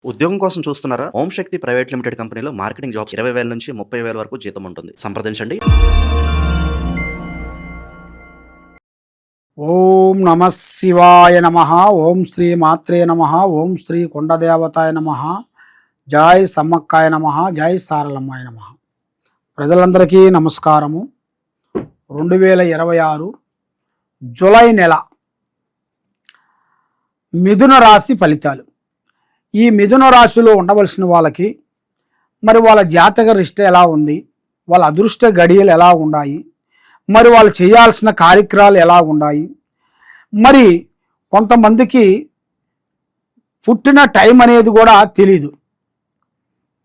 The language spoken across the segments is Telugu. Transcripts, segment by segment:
ఉద్యోగం కోసం చూస్తున్నారా? ఓం శక్తి ప్రైవేట్ లిమిటెడ్ కంపెనీలో మార్కెటింగ్ జాబ్స్ 20,000 నుంచి 30,000 వరకు జీతం ఉంటుంది. సంప్రదించండి. ఓం నమ శివాయ నమ. ఓం శ్రీ మాత్రే నమ. ఓం శ్రీ కొండదేవతాయ నమ. జై సమ్మక్కాయ నమ. జై సారలమ్మాయ నమ. ప్రజలందరికీ నమస్కారము. 2026 జూలై నెల మిథున రాశి ఫలితాలు. ఈ మిథున రాశిలో ఉండవలసిన వాళ్ళకి మరి వాళ్ళ జాతక రిష్ట ఎలా ఉంది, వాళ్ళ అదృష్ట గడియలు ఎలా ఉన్నాయి, మరి వాళ్ళు చేయాల్సిన కార్యక్రమాలు ఎలా ఉన్నాయి, మరి కొంతమందికి పుట్టిన టైం అనేది కూడా తెలీదు.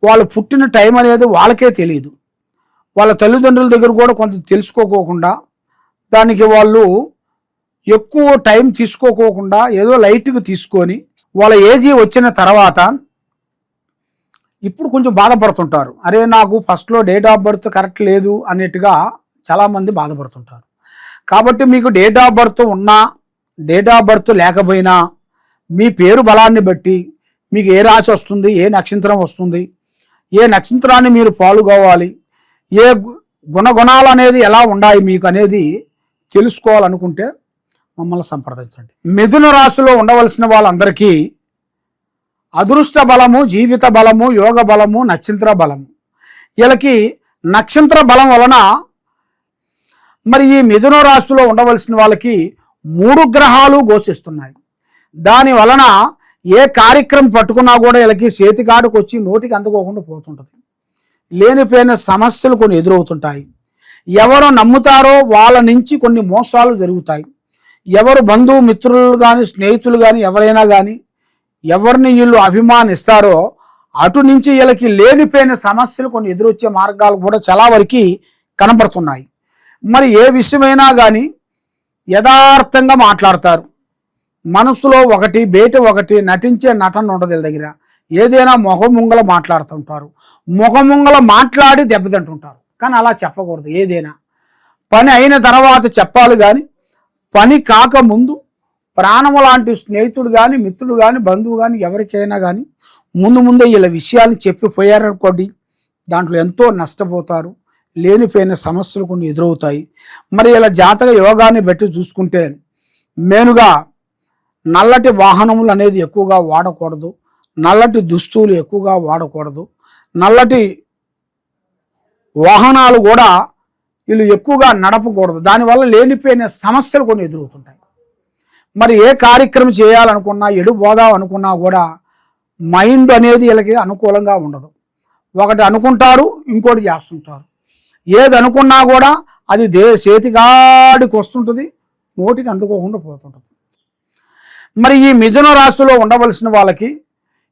వాళ్ళు పుట్టిన టైం అనేది వాళ్ళకే తెలియదు. వాళ్ళ తల్లిదండ్రుల దగ్గర కూడా కొంత తెలుసుకోకోకుండా దానికి వాళ్ళు ఎక్కువ టైం తీసుకోకోకుండా ఏదో లైట్గా తీసుకొని వాళ్ళ ఏజీ వచ్చిన తర్వాత ఇప్పుడు కొంచెం బాధపడుతుంటారు. అరే నాకు ఫస్ట్లో డేట్ ఆఫ్ బర్త్ కరెక్ట్ లేదు అన్నట్టుగా చాలామంది బాధపడుతుంటారు. కాబట్టి మీకు డేట్ ఆఫ్ బర్త్ ఉన్నా డేట్ ఆఫ్ బర్త్ లేకపోయినా మీ పేరు బలాన్ని బట్టి మీకు ఏ రాశి వస్తుంది, ఏ నక్షత్రం వస్తుంది, ఏ నక్షత్రాన్ని మీరు పాల్గొవాలి, ఏ గుణగుణాలు అనేది ఎలా ఉన్నాయి మీకు అనేది తెలుసుకోవాలనుకుంటే మమ్మల్ని సంప్రదించండి. మిథున రాశిలో ఉండవలసిన వాళ్ళందరికీ అదృష్ట బలము, జీవిత బలము, యోగ బలము, నక్షత్ర బలము. వీళ్ళకి నక్షత్ర బలం వలన మరి ఈ మిథున రాశిలో ఉండవలసిన వాళ్ళకి 3 గ్రహాలు ఘోషిస్తున్నాయి. దాని వలన ఏ కార్యక్రమం పట్టుకున్నా కూడా వీళ్ళకి చేతికాడుకు వచ్చి నోటికి అందుకోకుండా పోతుంటుంది. లేనిపోయిన సమస్యలు కొన్ని ఎదురవుతుంటాయి. ఎవరు నమ్ముతారో వాళ్ళ నుంచి కొన్ని మోసాలు జరుగుతాయి. ఎవరు బంధువు మిత్రులు కానీ స్నేహితులు కానీ ఎవరైనా కానీ ఎవరిని వీళ్ళు అభిమానిస్తారో అటు నుంచి వీళ్ళకి లేనిపోయిన సమస్యలు కొన్ని ఎదురొచ్చే మార్గాలు కూడా చాలా వరకు కనబడుతున్నాయి. మరి ఏ విషయమైనా కానీ యథార్థంగా మాట్లాడతారు. మనసులో ఒకటి బయట ఒకటి నటించే నటన ఉండదు వీళ్ళ దగ్గర. ఏదైనా మొహముంగల మాట్లాడుతుంటారు. మొహముంగల మాట్లాడి దెబ్బతింటుంటారు. కానీ అలా చెప్పకూడదు. ఏదైనా పని అయిన తర్వాత చెప్పాలి. కానీ పని కాకముందు ప్రాణము లాంటి స్నేహితుడు కానీ మిత్రుడు కానీ బంధువు కానీ ఎవరికైనా కానీ ముందే వీళ్ళ విషయాన్ని చెప్పిపోయారనుకోండి, దాంట్లో ఎంతో నష్టపోతారు. లేనిపోయిన సమస్యలు కొన్ని ఎదురవుతాయి. మరి ఇలా జాతక యోగాన్ని బట్టి చూసుకుంటే మెయిన్గా నల్లటి వాహనములు అనేది ఎక్కువగా వాడకూడదు. నల్లటి దుస్తులు ఎక్కువగా వాడకూడదు. నల్లటి వాహనాలు కూడా వీళ్ళు ఎక్కువగా నడపకూడదు. దానివల్ల లేనిపోయిన సమస్యలు కొన్ని ఎదురవుతుంటాయి. మరి ఏ కార్యక్రమం చేయాలనుకున్నా ఎడు పోదాం అనుకున్నా కూడా మైండ్ అనేది వీళ్ళకి అనుకూలంగా ఉండదు. ఒకటి అనుకుంటారు, ఇంకోటి చేస్తుంటారు. ఏది అనుకున్నా కూడా అది చేతిగాడికి వస్తుంటుంది, నోటికి అందుకోకుండా పోతుంటుంది. మరి ఈ మిథున రాశిలో ఉండవలసిన వాళ్ళకి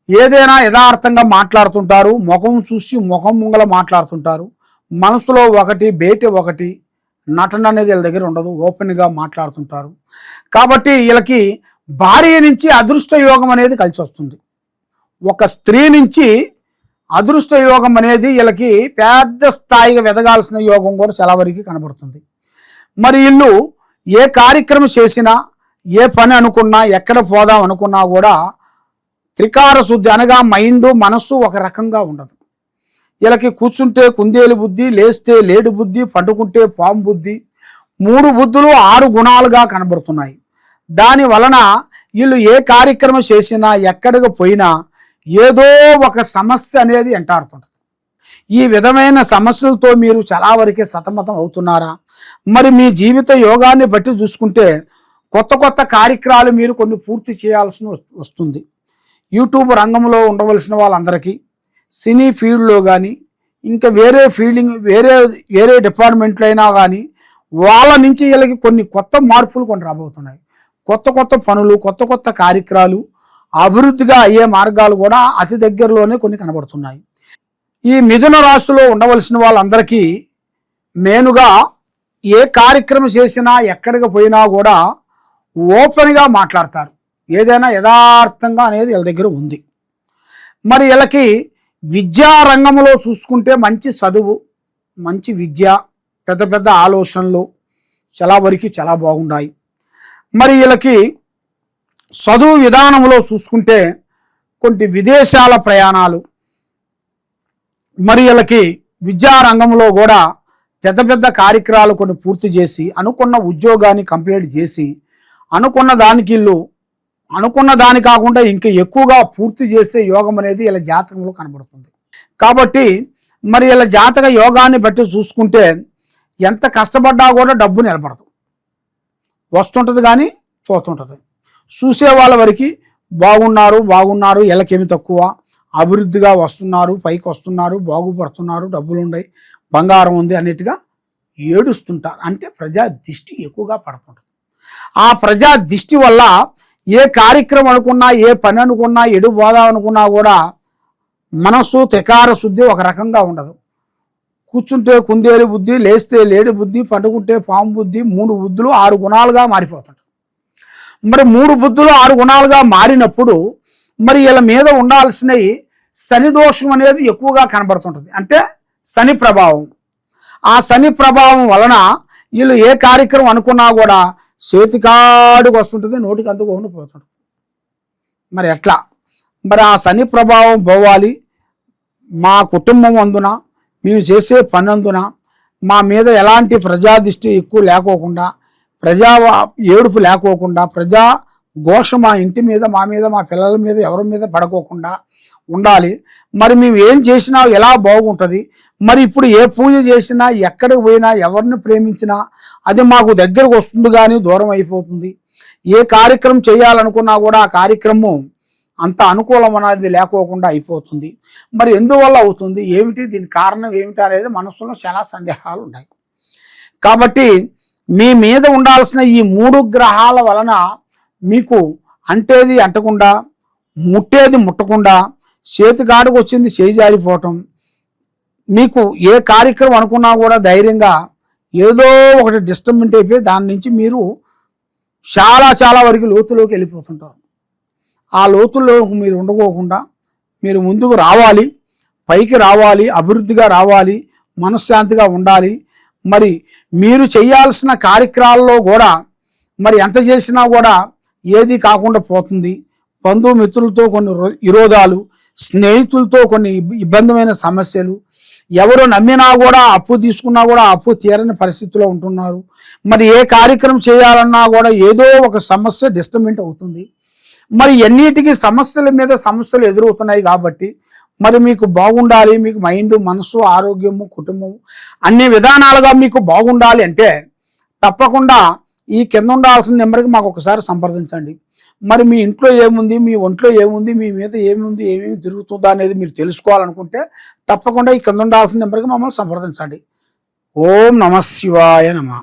ఏదైనా యథార్థంగా మాట్లాడుతుంటారు. ముఖం చూసి ముఖం ముంగల మాట్లాడుతుంటారు. మనసులో ఒకటి బయట ఒకటి నటన అనేది వీళ్ళ దగ్గర ఉండదు. ఓపెన్గా మాట్లాడుతుంటారు. కాబట్టి వీళ్ళకి భార్య నుంచి అదృష్ట యోగం అనేది కలిసి వస్తుంది. ఒక స్త్రీ నుంచి అదృష్ట యోగం అనేది వీళ్ళకి పెద్ద స్థాయిగా ఎదగాల్సిన యోగం కూడా చాలా వరకు కనబడుతుంది. మరి వీళ్ళు ఏ కార్యక్రమం చేసినా ఏ పని అనుకున్నా ఎక్కడ పోదాం అనుకున్నా కూడా త్రికార శుద్ధి అనగా మైండ్ మనస్సు ఒక రకంగా ఉండదు. వీళ్ళకి కూర్చుంటే కుందేలు బుద్ధి, లేస్తే లేడు బుద్ధి, పండుకుంటే పాము బుద్ధి, 3 బుద్ధులు 6 గుణాలుగా కనబడుతున్నాయి. దాని వలన వీళ్ళు ఏ కార్యక్రమం చేసినా ఎక్కడికి పోయినా ఏదో ఒక సమస్య అనేది వెంటాడుతుంటుంది. ఈ విధమైన సమస్యలతో మీరు చాలా వరకే సతమతం అవుతున్నారా? మరి మీ జీవిత యోగాన్ని బట్టి చూసుకుంటే కొత్త కార్యక్రమాలు మీరు కొన్ని పూర్తి చేయాల్సి వస్తుంది. యూట్యూబ్ రంగంలో ఉండవలసిన వాళ్ళందరికీ సినీ ఫీల్డ్లో కానీ ఇంకా వేరే డిపార్ట్మెంట్లో అయినా కానీ వాళ్ళ నుంచి వీళ్ళకి కొన్ని కొత్త మార్పులు కొన్ని రాబోతున్నాయి. కొత్త పనులు, కొత్త కార్యక్రమాలు అభివృద్ధిగా అయ్యే మార్గాలు కూడా అతి దగ్గరలోనే కొన్ని కనబడుతున్నాయి. ఈ మిథున రాశిలో ఉండవలసిన వాళ్ళందరికీ మెయిన్గా ఏ కార్యక్రమం చేసినా ఎక్కడికి పోయినా కూడా ఓపెన్గా మాట్లాడతారు. ఏదైనా యథార్థంగా అనేది వీళ్ళ దగ్గర ఉంది. మరి వీళ్ళకి విద్యా రంగంలో చూసుకుంటే మంచి చదువు, మంచి విద్య, పెద్ద ఆలోచనలు చాలా వరకు చాలా బాగున్నాయి. మరి వీళ్ళకి చదువు విధానంలో చూసుకుంటే కొన్ని విదేశాల ప్రయాణాలు, మరి వీళ్ళకి విద్యారంగంలో కూడా పెద్ద పెద్ద కార్యక్రమాలు కొన్ని పూర్తి చేసి అనుకున్న ఉద్యోగాన్ని కంప్లీట్ చేసి అనుకున్న దానికి ఇల్లు అనుకున్న దాని కాకుండా ఇంకా ఎక్కువగా పూర్తి చేసే యోగం అనేది ఇలా జాతకంలో కనబడుతుంది. కాబట్టి మరి ఇలా జాతక యోగాన్ని బట్టి చూసుకుంటే ఎంత కష్టపడ్డా కూడా డబ్బు నిలబడదు, వస్తుంటుంది కానీ పోతుంటుంది. చూసే వాళ్ళ వరకు బాగున్నారు వీళ్ళకేమి తక్కువ, అభివృద్ధిగా వస్తున్నారు, పైకి వస్తున్నారు, బాగుపడుతున్నారు, డబ్బులు ఉన్నాయి, బంగారం ఉంది అన్నిటిగా ఏడుస్తుంటారు. అంటే ప్రజా దిష్టి ఎక్కువగా పడుతుంటుంది. ఆ ప్రజా దిష్టి వల్ల ఏ కార్యక్రమం అనుకున్నా, ఏ పని అనుకున్నా, ఎడు పోదాం అనుకున్నా కూడా మనసు త్రికార శుద్ధి ఒక రకంగా ఉండదు. కూర్చుంటే కుందేలు బుద్ధి, లేస్తే లేడి బుద్ధి, పండుకుంటే పాము బుద్ధి, 3 బుద్ధులు 6 గుణాలుగా మారిపోతుంటాయి. మరి 3 బుద్ధులు 6 గుణాలుగా మారినప్పుడు మరి వీళ్ళ మీద ఉండాల్సినవి శని దోషం అనేది ఎక్కువగా కనబడుతుంటుంది. అంటే శని ప్రభావం. ఆ శని ప్రభావం వలన వీళ్ళు ఏ కార్యక్రమం అనుకున్నా కూడా చేతికాడుకు వస్తుంటుంది, నోటికి అందుకోకుండా పోతుంటుంది. మరి ఎట్లా? మరి ఆ శని ప్రభావం పోవాలి, మా కుటుంబం అందున మేము చేసే పని అందున మా మీద ఎలాంటి ప్రజాదిష్టి ఎక్కువ లేకోకుండా, ప్రజా ఏడుపు లేకోకుండా, ప్రజా ఘోష మా ఇంటి మీద, మా మీద, మా పిల్లల మీద, ఎవరి మీద పడుకోకుండా ఉండాలి. మరి మేము ఏం చేసినా ఎలా బాగుంటుంది, మరి ఇప్పుడు ఏ పూజ చేసినా, ఎక్కడికి పోయినా, ఎవరిని ప్రేమించినా అది మాకు దగ్గరకు వస్తుంది కానీ దూరం అయిపోతుంది. ఏ కార్యక్రమం చేయాలనుకున్నా కూడా ఆ కార్యక్రమం అంత అనుకూలం అనేది లేకోకుండా అయిపోతుంది. మరి ఎందువల్ల అవుతుంది, ఏమిటి, దీని కారణం ఏమిటి అనేది మనసులో చాలా సందేహాలు ఉన్నాయి. కాబట్టి మీ మీద ఉండాల్సిన ఈ 3 గ్రహాల వలన మీకు అంటేది అంటకుండా, ముట్టేది ముట్టకుండా, చేతికాడుకు వచ్చింది చేయి జారిపోవటం, మీకు ఏ కార్యక్రమం అనుకున్నా కూడా ధైర్యంగా ఏదో ఒకటి డిస్టర్బెంట్ అయిపోయి దాని నుంచి మీరు చాలా వరకు లోతులోకి వెళ్ళిపోతుంటారు. ఆ లోతుల్లో మీరు ఉండకోకుండా మీరు ముందుకు రావాలి, పైకి రావాలి, అభివృద్ధిగా రావాలి, మనశ్శాంతిగా ఉండాలి. మరి మీరు చేయాల్సిన కార్యక్రమాల్లో కూడా మరి ఎంత చేసినా కూడా ఏది కాకుండా పోతుంది. బంధుమిత్రులతో కొన్ని విరోధాలు, స్నేహితులతో కొన్ని ఇబ్బందిమైన సమస్యలు, ఎవరు నమ్మినా కూడా అప్పు తీసుకున్నా కూడా అప్పు తీరని పరిస్థితిలో ఉంటున్నారు. మరి ఏ కార్యక్రమం చేయాలన్నా కూడా ఏదో ఒక సమస్య డిస్టర్బెంట్ అవుతుంది. మరి ఎన్నిటికీ సమస్యల మీద సమస్యలు ఎదురవుతున్నాయి. కాబట్టి మరి మీకు బాగుండాలి, మీకు మైండ్, మనసు, ఆరోగ్యము, కుటుంబం అన్ని విధానాలుగా మీకు బాగుండాలి అంటే తప్పకుండా ఈ కింద ఉండాల్సిన నెంబర్కి మాకు ఒకసారి సంప్రదించండి. మరి మీ ఇంట్లో ఏముంది, మీ ఒంట్లో ఏముంది, మీ మీద ఏముంది, ఏమేమి తిరుగుతుందా అనేది మీరు తెలుసుకోవాలనుకుంటే తప్పకుండా ఈ కింద ఉండాల్సిన నెంబర్కి మమ్మల్ని సంప్రదించండి. ఓం నమః శివాయ నమః.